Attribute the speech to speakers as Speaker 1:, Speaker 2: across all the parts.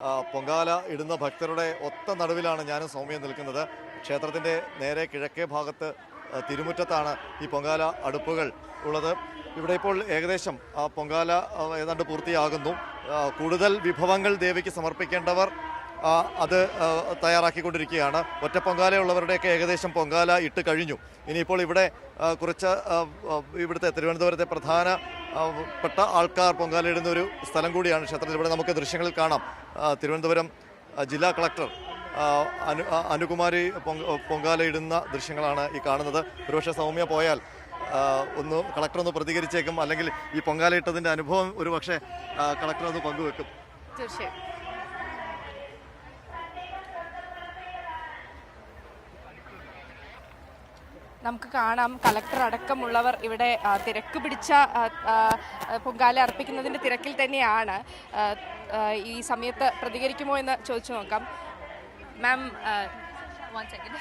Speaker 1: പൊങ്കാല ഇടുന്ന ഭക്തരുടെ ഒത്ത നടുവിലാണ് ഞാനും സൗമ്യ നിൽക്കുന്നത്. ക്ഷേത്രത്തിൻ്റെ നേരെ കിഴക്കേ ഭാഗത്ത് തിരുമുറ്റത്താണ് ഈ പൊങ്കാല അടുപ്പുകൾ ഉള്ളത്. ഇവിടെ ഇപ്പോൾ ഏകദേശം പൊങ്കാല ഏതാണ്ട് പൂർത്തിയാകുന്നു. കൂടുതൽ വിഭവങ്ങൾ ദേവിക്ക് സമർപ്പിക്കേണ്ടവർ അത് തയ്യാറാക്കിക്കൊണ്ടിരിക്കുകയാണ്. ഒറ്റ പൊങ്കാലയുള്ളവരുടെയൊക്കെ ഏകദേശം പൊങ്കാല ഇട്ട് കഴിഞ്ഞു. ഇനിയിപ്പോൾ ഇവിടെ കുറച്ച് ഇവിടുത്തെ തിരുവനന്തപുരത്തെ പ്രധാനപ്പെട്ട ആൾക്കാർ പൊങ്കാല ഇടുന്ന ഒരു സ്ഥലം കൂടിയാണ് ക്ഷേത്രത്തിൽ. ഇവിടെ നമുക്ക് ദൃശ്യങ്ങളിൽ കാണാം. തിരുവനന്തപുരം ജില്ലാ കളക്ടർ അനുകുമാരി പൊങ്കാല ഇടുന്ന ദൃശ്യങ്ങളാണ് ഈ കാണുന്നത്. ഒരുപക്ഷെ സൗമ്യ പോയാൽ കളക്ടർ ഒന്ന് പ്രതികരിച്ചേക്കും, അല്ലെങ്കിൽ ഈ പൊങ്കാല ഇട്ടതിൻ്റെ അനുഭവം ഒരു പക്ഷേ കളക്ടർ ഒന്ന് പങ്കുവെക്കും.
Speaker 2: തീർച്ചയായും. നമുക്ക് കാണാം കളക്ടർ അടക്കമുള്ളവർ ഇവിടെ തിരക്ക് പിടിച്ച പൊങ്കാല അർപ്പിക്കുന്നതിൻ്റെ തിരക്കിൽ തന്നെയാണ്. ഈ സമയത്ത് പ്രതികരിക്കുമോ എന്ന് ചോദിച്ചു നോക്കാം. മാം, വൺ സെക്കൻഡ്.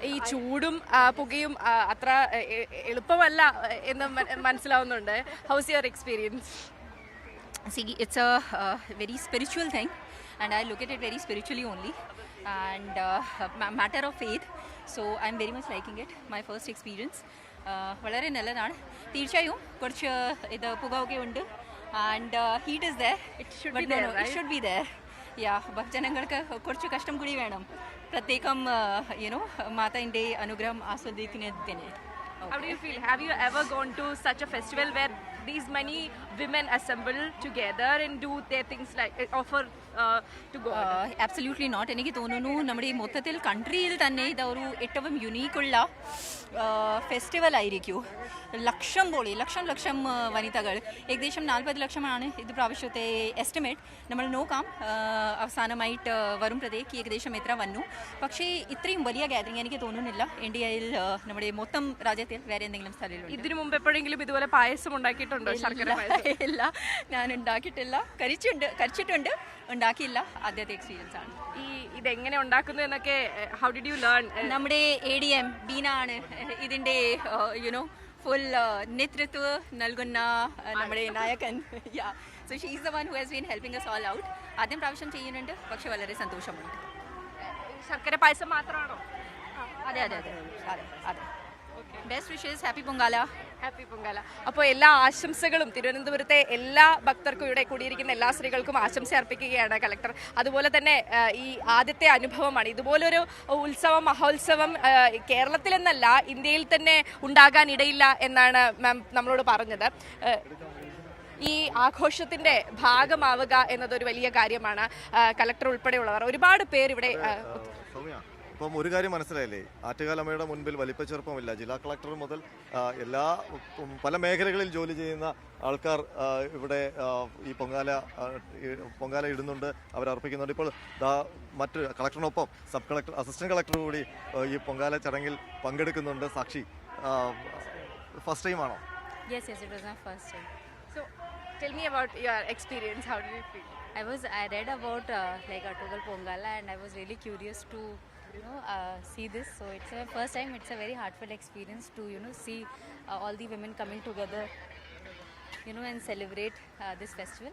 Speaker 2: ഈ ചൂടും പുകയും അത്ര എളുപ്പമല്ല എന്ന് മനസ്സിലാവുന്നുണ്ട്. House your experience?
Speaker 3: See, it's a very spiritual thing, and I look at it very spiritually only, and matter of faith. So I'm very much liking it. My first experience. വളരെ നല്ലതാണ്. തീർച്ചയായും കുറച്ച് ഇത് പുകയൊക്കെ ഉണ്ട്, and heat is there.
Speaker 2: It should be there, right?
Speaker 3: It should be there. Yeah, ഭക്തജനങ്ങൾക്ക് കുറച്ച് കഷ്ടം കൂടി വേണം പ്രത്യേകം മാതാവിൻ്റെ അനുഗ്രഹം ആസ്വദിക്കുന്നതിന്.
Speaker 2: How do you feel? Have you ever gone to such a festival where these many women assemble together and do their things like offer to God?
Speaker 3: Absolutely not. എനിക്ക് തോന്നുന്നു നമ്മുടെ ഈ മൊത്തത്തിൽ കൺട്രിയിൽ തന്നെ ഇത് ഒരു ഏറ്റവും യുണീക്കുള്ള ഫെസ്റ്റിവൽ ആയിരിക്കും. ലക്ഷം വനിതകൾ, ഏകദേശം 40 ലക്ഷമാണ് ഇത് പ്രാവശ്യത്തെ എസ്റ്റിമേറ്റ്. നമ്മൾ നോക്കാം അവസാനമായിട്ട് വരുമ്പോഴത്തേക്ക് ഏകദേശം എത്ര വന്നു. പക്ഷേ ഇത്രയും വലിയ ഗാദറിങ് എനിക്ക് തോന്നുന്നില്ല ഇന്ത്യയിൽ, നമ്മുടെ മൊത്തം രാജ്യത്തിൽ വേറെ എന്തെങ്കിലും സ്ഥലമുണ്ട്.
Speaker 2: ഇതിനു മുമ്പ് എപ്പോഴെങ്കിലും ഇതുപോലെ പായസം ഉണ്ടാക്കിയിട്ടുണ്ടോ? ശർക്കര പായസം?
Speaker 3: ഇല്ല, ഞാൻ ഉണ്ടാക്കിയിട്ടില്ല. കഴിച്ചിട്ടുണ്ട്, ഉണ്ടാക്കിയില്ല. ആദ്യത്തെ എക്സ്പീരിയൻസ് ആണ്.
Speaker 2: ഇതെങ്ങനെ ഉണ്ടാക്കുന്നു എന്നൊക്കെ ഹൗ ഡിഡ് യു ലേൺ?
Speaker 3: നമ്മുടെ ADM ബീന ആണ് ഇതിൻ്റെ ഫുൾ നേതൃത്വം നൽകുന്ന നമ്മുടെ നായകൻ. So she is the one who has been helping us all out. ആദ്യം പ്രാവശ്യം ചെയ്യുന്നുണ്ട്, പക്ഷെ വളരെ സന്തോഷമുണ്ട്.
Speaker 2: ശർക്കര പായസം മാത്രമാണോ?
Speaker 3: അതെ. Best wishes. Happy Pongala.
Speaker 2: Happy Pongala. അപ്പോൾ എല്ലാ ആശംസകളും തിരുവനന്തപുരത്തെ എല്ലാ ഭക്തർക്കും, ഇവിടെ കൂടിയിരിക്കുന്ന എല്ലാ സ്ത്രീകൾക്കും ആശംസ അർപ്പിക്കുകയാണ് കളക്ടർ. അതുപോലെ തന്നെ ഈ ആദ്യത്തെ അനുഭവമാണ് ഇതുപോലൊരു ഉത്സവം, മഹോത്സവം കേരളത്തിലെന്നല്ല ഇന്ത്യയിൽ തന്നെ ഉണ്ടാകാൻ ഇടയില്ല എന്നാണ് മാം നമ്മളോട് പറഞ്ഞത്. ഈ ആഘോഷത്തിൻ്റെ ഭാഗമാവുക എന്നതൊരു വലിയ കാര്യമാണ്. കളക്ടർ ഉൾപ്പെടെയുള്ളവർ ഒരുപാട് പേര് ഇവിടെ.
Speaker 1: ഇപ്പം ഒരു കാര്യം മനസ്സിലായില്ലേ, ആറ്റുകാലമ്മയുടെ മുൻപിൽ വലിപ്പച്ചെറുപ്പമില്ല. ജില്ലാ കളക്ടർ മുതൽ പല മേഖലകളിൽ ജോലി ചെയ്യുന്ന ആൾക്കാർ ഇവിടെ ഈ പൊങ്കാല ഇടുന്നുണ്ട്, അവരർപ്പിക്കുന്നുണ്ട്. ഇപ്പോൾ മറ്റ് കളക്ടറിനൊപ്പം സബ് കളക്ടർ, അസിസ്റ്റന്റ് കളക്ടർ കൂടി ഈ പൊങ്കാല ചടങ്ങിൽ പങ്കെടുക്കുന്നുണ്ട്. സാക്ഷി, ഫസ്റ്റ് ടൈം ആണോ?
Speaker 4: Yes, it was my first time.
Speaker 2: So tell me about your experience. How did you feel?
Speaker 4: I read about like Attugal Pongala, and I was really curious to see this. So it's my first time. It's a very heartfelt experience to see all the women coming together and celebrate this festival.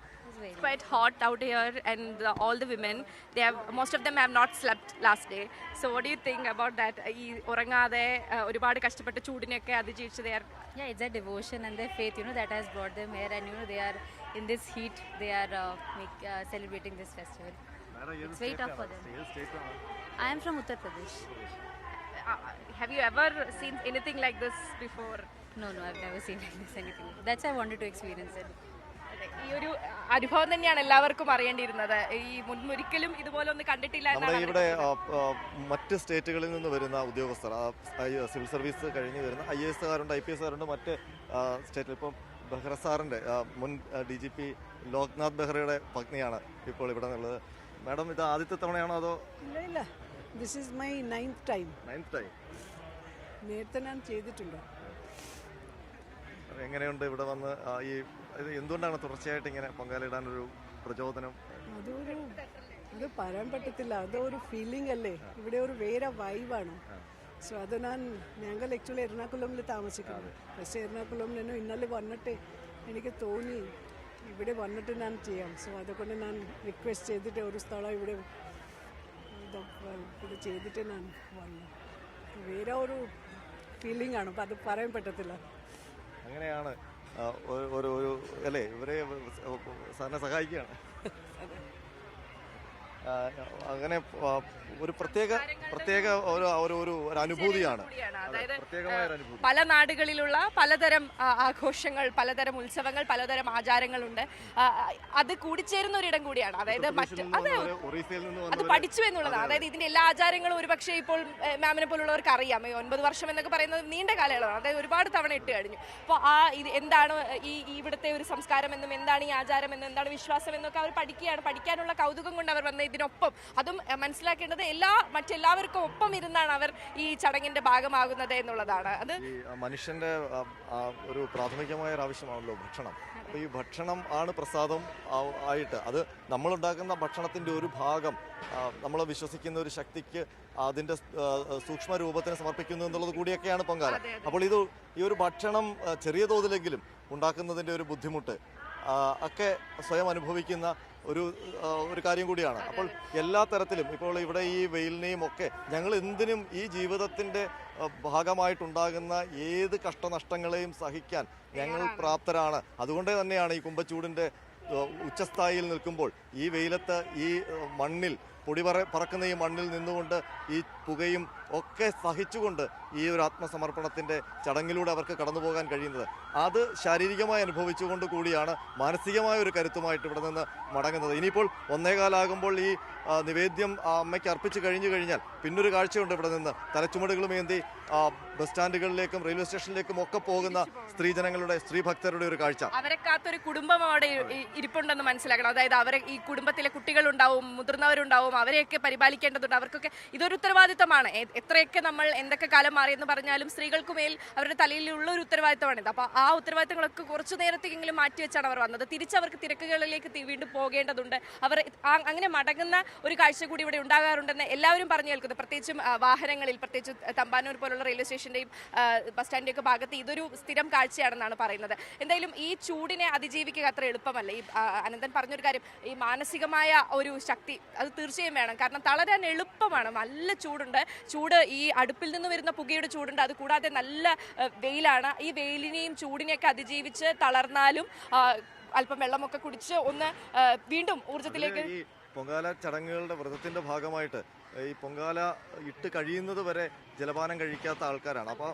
Speaker 2: It's quite hot out here, and all the women, most of them have not slept last day. So what do you think about that? ഈ ഉറങ്ങാതെ ഒരുപാട് കഷ്ടപ്പെട്ട് ചൂടിനെയൊക്കെ അതിജീവിച്ച് they are.
Speaker 4: Yeah, it's a devotion and their faith that has brought them here, and they are in this heat, they are celebrating this festival. It's very tough for them. I am from Uttar Pradesh.
Speaker 2: Have you ever seen anything like this before?
Speaker 4: No, I've never seen like this anything. That's why I wanted to experience it.
Speaker 2: ഈ ഒരു അനുഭവം തന്നെയാണ് എല്ലാവർക്കും അറിയേണ്ടിയിരുന്നത്. ഈ മുൻപൊരിക്കലും ഇതുപോലെ ഒന്ന് കണ്ടിട്ടില്ല.
Speaker 1: നമ്മുടെ ഇവിടെ മറ്റ് സ്റ്റേറ്റുകളിൽ നിന്ന് വരുന്ന ഉദ്യോഗസ്ഥർ, സിവിൽ സർവീസ് കഴിഞ്ഞ് വരുന്ന IAS കാരുണ്ട്, IPS കാരുണ്ട്. മറ്റ് സ്റ്റേറ്റിൽ ഇപ്പം ബെഹ്റ സാറിൻ്റെ മുൻ DGP ലോക്നാഥ് ബെഹ്റയുടെ പത്നിയാണ് ഇപ്പോൾ ഇവിടെ ഉള്ളത്. മാഡം, ഇത് ആദ്യത്തെ തവണയാണോ അതോ?
Speaker 5: ഇല്ല, this is my 9th time. നേരത്തെ ഞാൻ ചെയ്തിട്ടുണ്ടോ?
Speaker 1: എങ്ങനെയുണ്ട് ഇവിടെ വന്ന്? എന്തുകൊണ്ടാണ് തുടർച്ചയായിട്ട് ഇങ്ങനെ പൊങ്കാലയിടാനൊരു പ്രചോദനം?
Speaker 5: അത് പറയാൻ പറ്റത്തില്ല. അതൊരു ഫീലിംഗ് അല്ലേ, ഇവിടെ ഒരു വേറെ വൈബാണ്. സോ അത് ഞങ്ങൾ ആക്ച്വലി എറണാകുളമിൽ താമസിക്കുന്നത്. പക്ഷേ എറണാകുളമിൽ ഇന്നലെ വന്നിട്ട് എനിക്ക് തോന്നി ഇവിടെ വന്നിട്ട് ഞാൻ ചെയ്യാം. സോ അതുകൊണ്ട് ഞാൻ റിക്വസ്റ്റ് ചെയ്തിട്ട് ഒരു സ്ഥലം ഇവിടെ ഇത് ചെയ്തിട്ട് ഞാൻ വന്നു. വേറെ ഒരു ഫീലിംഗ് ആണ്, അപ്പം അത് പറയാൻ പറ്റത്തില്ല.
Speaker 1: അങ്ങനെയാണ് ഒരു ഒരു അല്ലേ ഇവരെ സാറിനെ സഹായിക്കുകയാണ്. അങ്ങനെ ഒരു പ്രത്യേക ഒരു ഒരു ഒരു അനുഭൂതിയാണ്.
Speaker 2: അതായത്
Speaker 1: പ്രത്യേകമായ ഒരു അനുഭൂതി.
Speaker 2: പല നാടുകളിലുള്ള പലതരം ആഘോഷങ്ങൾ, പലതരം ഉത്സവങ്ങൾ, പലതരം ആചാരങ്ങളുണ്ട്. അത് കൂടിച്ചേരുന്ന ഒരിടം കൂടിയാണ്. അതായത്
Speaker 1: ഒറീസയിൽ നിന്ന്
Speaker 2: അത് പഠിച്ചു എന്നുള്ളതാണ്. അതായത് ഇതിന്റെ എല്ലാ ആചാരങ്ങളും ഒരുപക്ഷെ ഇപ്പോൾ മാമിനെ പോലുള്ളവർക്ക് അറിയാം. 9 വർഷം എന്നൊക്കെ പറയുന്നത് നീണ്ട കാലയളവാണ്. അതായത് ഒരുപാട് തവണ ഇട്ട് കഴിഞ്ഞു. അപ്പോൾ ഇത് എന്താണ് ഈ ഇവിടുത്തെ ഒരു സംസ്കാരം എന്നും എന്താണ് ഈ ആചാരം എന്നും എന്താണ് വിശ്വാസം എന്നൊക്കെ അവർ പഠിക്കാനുള്ള കൗതുകം കൊണ്ട് അവർ വന്ന ഇതിനൊപ്പം അതും മനസ്സിലാക്കേണ്ടത് മറ്റെല്ലാവർക്കും ഒപ്പം ഇരുന്നാണ് അവർ ഈ ചടങ്ങിന്റെ ഭാഗമാകുന്നത് എന്നുള്ളതാണ്. അത്
Speaker 1: മനുഷ്യന്റെ ഒരു പ്രാഥമികമായ ഒരു ആവശ്യമാണല്ലോ ഭക്ഷണം. അപ്പോൾ ഈ ഭക്ഷണം ആണ് പ്രസാദം ആയിട്ട്, അത് നമ്മളുണ്ടാക്കുന്ന ഭക്ഷണത്തിന്റെ ഒരു ഭാഗം നമ്മൾ വിശ്വസിക്കുന്ന ഒരു ശക്തിക്ക് അതിന്റെ സൂക്ഷ്മ രൂപത്തിന് സമർപ്പിക്കുന്നു എന്നുള്ളത് കൂടിയൊക്കെയാണ് പൊങ്കാല. അപ്പോൾ ഈ ഒരു ഭക്ഷണം ചെറിയ തോതിലെങ്കിലും ഉണ്ടാക്കുന്നതിന്റെ ഒരു ബുദ്ധിമുട്ട് ഒക്കെ സ്വയം അനുഭവിക്കുന്ന ഒരു കാര്യം കൂടിയാണ്. അപ്പോൾ എല്ലാ തരത്തിലും ഇപ്പോൾ ഇവിടെ ഈ വെയിലിനെയും ഒക്കെ ഞങ്ങൾ എന്തിനും ഈ ജീവിതത്തിൻ്റെ ഭാഗമായിട്ടുണ്ടാകുന്ന ഏത് കഷ്ടനഷ്ടങ്ങളെയും സഹിക്കാൻ ഞങ്ങൾ പ്രാപ്തരാണ്. അതുകൊണ്ട് തന്നെയാണ് ഈ കുംഭച്ചൂടിൻ്റെ ഉച്ചസ്ഥായിയിൽ നിൽക്കുമ്പോൾ ഈ വെയിലത്ത് ഈ മണ്ണിൽ പൊടി പറക്കുന്ന ഈ മണ്ണിൽ നിന്നുകൊണ്ട് ഈ പുകയും ഒക്കെ സഹിച്ചുകൊണ്ട് ഈ ഒരു ആത്മസമർപ്പണത്തിൻ്റെ ചടങ്ങിലൂടെ അവർക്ക് കടന്നു പോകാൻ കഴിയുന്നത്. അത് ശാരീരികമായി അനുഭവിച്ചുകൊണ്ട് കൂടിയാണ് മാനസികമായ ഒരു കരുത്തുമായിട്ട് ഇവിടെ നിന്ന് മടങ്ങുന്നത്. ഇനിയിപ്പോൾ 1:15 ഈ നിവേദ്യം അമ്മയ്ക്ക് അർപ്പിച്ച് കഴിഞ്ഞാൽ പിന്നൊരു കാഴ്ചയുണ്ട്. ഇവിടെ നിന്ന് തലച്ചുമടുകളുമേന്തി ബസ് സ്റ്റാൻഡുകളിലേക്കും റെയിൽവേ സ്റ്റേഷനിലേക്കും ഒക്കെ പോകുന്ന സ്ത്രീ ഭക്തരുടെ ഒരു കാഴ്ച.
Speaker 2: അവരെ കാത്തൊരു കുടുംബം അവിടെ ഇരിപ്പുണ്ടെന്ന് മനസ്സിലാക്കണം. അതായത് അവരെ ഈ കുടുംബത്തിലെ കുട്ടികളുണ്ടാവും, മുതിർന്നവരുണ്ടാവും, അവരെയൊക്കെ പരിപാലിക്കേണ്ടതുണ്ട്. അവർക്കൊക്കെ ഇതൊരു ഉത്തരവാദിത്തമാണ്. എത്രയൊക്കെ നമ്മൾ എന്തൊക്കെ കാലം മാറിയെന്ന് പറഞ്ഞാലും സ്ത്രീകൾക്ക് മേൽ അവരുടെ തലയിലുള്ള ഒരു ഉത്തരവാദിത്തമാണിത്. അപ്പോൾ ആ ഉത്തരവാദിത്തങ്ങളൊക്കെ കുറച്ചു നേരത്തേക്കെങ്കിലും മാറ്റിവെച്ചാണ് അവർ വന്നത്. തിരിച്ചവർക്ക് തിരക്കുകളിലേക്ക് വീണ്ടും പോകേണ്ടതുണ്ട്. അവർ അങ്ങനെ മടങ്ങുന്ന ഒരു കാഴ്ച കൂടി ഇവിടെ ഉണ്ടാകാറുണ്ടെന്ന് എല്ലാവരും പറഞ്ഞു കേൾക്കുന്നത്. പ്രത്യേകിച്ചും വാഹനങ്ങളിൽ, പ്രത്യേകിച്ച് തമ്പാനൂർ പോലുള്ള റെയിൽവേ സ്റ്റേഷൻ്റെയും ബസ് സ്റ്റാൻഡിൻ്റെ ഒക്കെ ഭാഗത്ത് ഇതൊരു സ്ഥിരം കാഴ്ചയാണെന്നാണ് പറയുന്നത്. എന്തായാലും ഈ ചൂടിനെ അതിജീവിക്കുക അത്ര എളുപ്പമല്ല. ഈ അനന്തൻ പറഞ്ഞൊരു കാര്യം, ഈ മാനസികമായ ഒരു ശക്തി അത് തീർച്ചയായും വേണം. കാരണം തളരാൻ എളുപ്പമാണ്. നല്ല ചൂട് ഈ അടുപ്പിൽ നിന്ന് വരുന്ന പുകയുടെ ചൂടുണ്ട്. അത് കൂടാതെ നല്ല വെയിലാണ്. ഈ വെയിലിനെയും ചൂടിനെയൊക്കെ അതിജീവിച്ച് തളർന്നാലും അല്പം വെള്ളമൊക്കെ കുടിച്ച് ഒന്ന് വീണ്ടും ഊർജ്ജത്തിലേക്ക്.
Speaker 1: ഈ പൊങ്കാല ചടങ്ങുകളുടെ വ്രതത്തിന്റെ ഭാഗമായിട്ട് ഈ പൊങ്കാല ഇട്ട് കഴിയുന്നത് വരെ ജലപാനം കഴിക്കാത്ത ആൾക്കാരാണ്. അപ്പോൾ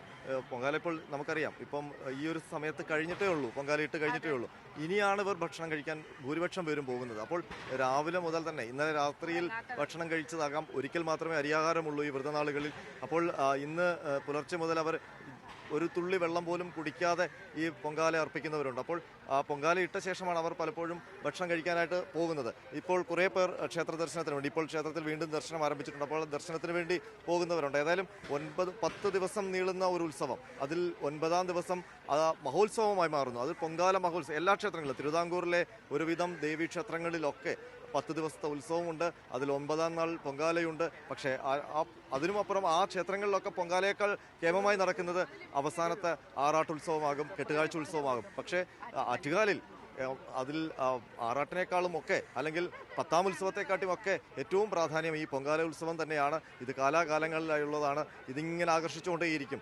Speaker 1: പൊങ്കാല ഇപ്പോൾ നമുക്കറിയാം, ഇപ്പം ഈ ഒരു സമയത്ത് കഴിഞ്ഞിട്ടേ ഉള്ളൂ, പൊങ്കാല ഇട്ട് കഴിഞ്ഞിട്ടേ ഉള്ളൂ. ഇനിയാണ് ഇവർ ഭക്ഷണം കഴിക്കാൻ ഭൂരിപക്ഷം പേരും പോകുന്നത്. അപ്പോൾ രാവിലെ മുതൽ തന്നെ ഇന്നലെ രാത്രിയിൽ ഭക്ഷണം കഴിച്ചതാകാം. ഒരിക്കൽ മാത്രമേ അരിയാഹാരമുള്ളൂ ഈ വ്രതനാളുകളിൽ. അപ്പോൾ ഇന്ന് പുലർച്ചെ മുതൽ അവർ ഒരു തുള്ളി വെള്ളം പോലും കുടിക്കാതെ ഈ പൊങ്കാല അർപ്പിക്കുന്നവരുണ്ട്. അപ്പോൾ ആ പൊങ്കാല ഇട്ട ശേഷമാണ് അവർ പലപ്പോഴും ഭക്ഷണം കഴിക്കാനായിട്ട് പോകുന്നത്. ഇപ്പോൾ കുറേ പേർ ക്ഷേത്ര ദർശനത്തിന് വേണ്ടി, ഇപ്പോൾ ക്ഷേത്രത്തിൽ വീണ്ടും ദർശനം ആരംഭിച്ചിട്ടുണ്ട്. അപ്പോൾ ദർശനത്തിന് വേണ്ടി പോകുന്നവരുണ്ട്. ഏതായാലും 10 ദിവസം നീളുന്ന ഒരു ഉത്സവം, അതിൽ 9-ാം ദിവസം മഹോത്സവമായി മാറുന്നു. അത് പൊങ്കാല മഹോത്സവം. എല്ലാ ക്ഷേത്രങ്ങളിലും, തിരുവിതാംകൂറിലെ ഒരുവിധം ദേവീക്ഷേത്രങ്ങളിലൊക്കെ 10 ദിവസത്തെ ഉത്സവമുണ്ട്. അതിൽ 9-ാം നാൾ പൊങ്കാലയുണ്ട്. പക്ഷേ അതിനുമപ്പുറം ആ ക്ഷേത്രങ്ങളിലൊക്കെ പൊങ്കാലയേക്കാൾ കേമമായി നടക്കുന്നത് അവസാനത്തെ ആറാട്ടുത്സവമാകും, കെട്ടുകാഴ്ച ഉത്സവമാകും. പക്ഷേ ആറ്റുകാലിൽ അതിൽ ആറാട്ടിനേക്കാളും ഒക്കെ, അല്ലെങ്കിൽ 10-ാം ഉത്സവത്തെക്കാട്ടും ഒക്കെ ഏറ്റവും പ്രാധാന്യം ഈ പൊങ്കാല ഉത്സവം തന്നെയാണ്. ഇത് കാലാകാലങ്ങളിലായുള്ളതാണ്. ഇതിങ്ങനെ ആകർഷിച്ചുകൊണ്ടേയിരിക്കും.